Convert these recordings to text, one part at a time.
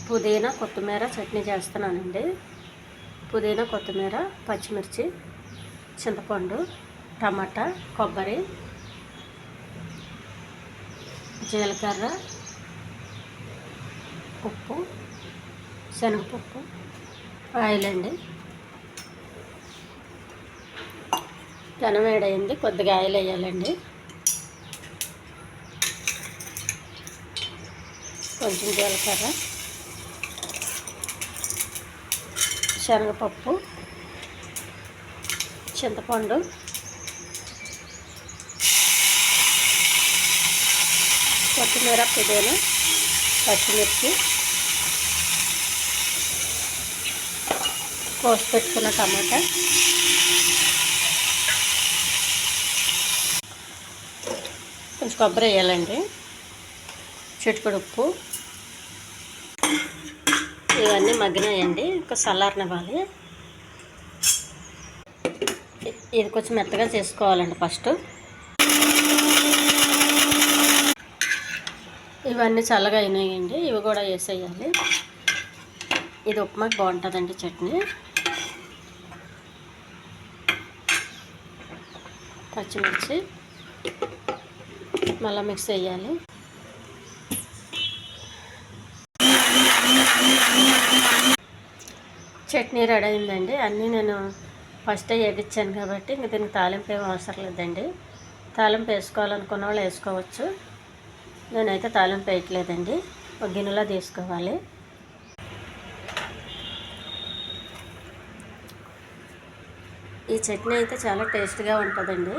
పుదీనా కొత్తిమీర చట్నీ చేస్తున్నానండి. పుదీనా కొత్తిమీర పచ్చిమిర్చి చింతపండు టమాటా కొబ్బరి జీలకర్ర ఉప్పు శనగపప్పు ఆయిల్ అండి. పెనం వేడైంది, కొద్దిగా ఆయిల్ వేయాలండి. కొంచెం జీలకర్ర శనగపప్పు చింతపండు కొత్తిమీర పుదీనా పచ్చిమిర్చి కోసి పెట్టుకున్న టమాటా కొంచెం కొబ్బరి వేయాలండి. చిటికెడు ఉప్పు ఇవన్నీ మగ్గినాయండి. ఇంకా చల్లారనివ్వాలి. ఇది కొంచెం మెత్తగా చేసుకోవాలండి. ఫస్ట్ ఇవన్నీ చల్లగా అయినాయండి. ఇవి కూడా వేసేయాలి. ఇది ఉప్మాకి బాగుంటుందండి చట్నీ. పచ్చిమిర్చి మళ్ళీ మిక్స్ వేయాలి. చట్నీ రెడీ అయిందండి. అన్నీ నేను ఫస్ట్ వేగించాను కాబట్టి ఇంక దీనికి తాలింపు ఏం అవసరం లేదండి. తాలింపు వేసుకోవాలనుకున్న వాళ్ళు వేసుకోవచ్చు. నేనైతే తాలింపు వేయట్లేదండి. ఒక గిన్నెలో తీసుకోవాలి. ఈ చట్నీ అయితే చాలా టేస్ట్గా ఉంటుందండి.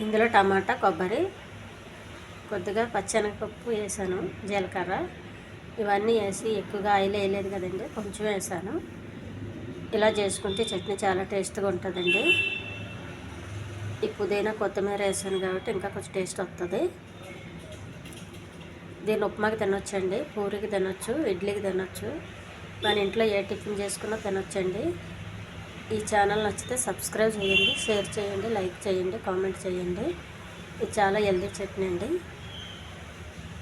ఇందులో టమాటా కొబ్బరి కొద్దిగా పచ్చెనగపప్పు వేసాను, జీలకర్ర ఇవన్నీ వేసి ఎక్కువగా ఆయిల్ వేయలేదు కదండి, కొంచెం వేసాను. ఇలా చేసుకుంటే చట్నీ చాలా టేస్ట్గా ఉంటుందండి. ఈ పుదీనా కొత్తిమీర వేసాను కాబట్టి ఇంకా కొంచెం టేస్ట్ వస్తుంది. దీన్ని ఉప్మాకి తినొచ్చండి, పూరికి తినొచ్చు, ఇడ్లీకి తినొచ్చు. మన ఇంట్లో ఏ టిఫిన్ చేసుకున్నా తినొచ్చండి. ఈ ఛానల్ నచ్చితే సబ్స్క్రైబ్ చేయండి, షేర్ చేయండి, లైక్ చేయండి, కామెంట్ చేయండి. ఇది చాలా హెల్దీ చట్నీ అండి.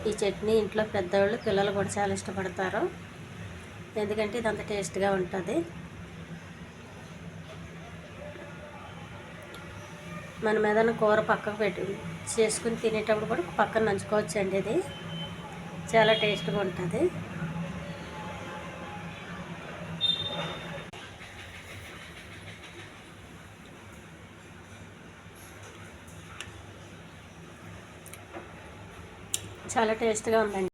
ఈ చట్నీ ఇంట్లో పెద్దవాళ్ళు పిల్లలు కూడా చాలా ఇష్టపడతారు. ఎందుకంటే ఇది అంత టేస్ట్గా ఉంటుంది. మనం ఏదైనా కూర పక్కకు పెట్టి చేసుకుని తినేటప్పుడు కూడా పక్కన నంచుకోవచ్చు అండి. ఇది చాలా టేస్ట్గా ఉంటుంది. చాలా టేస్ట్గా ఉందండి.